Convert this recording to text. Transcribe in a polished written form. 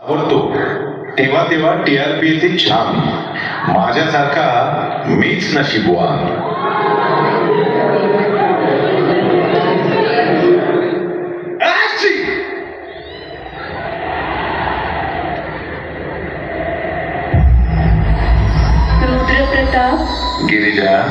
आवडतो तेव्हा तेव्हा TRP येते छान. माझ्यासारखा मीच नशीबवान. रुद्रप्रताप गिरिजा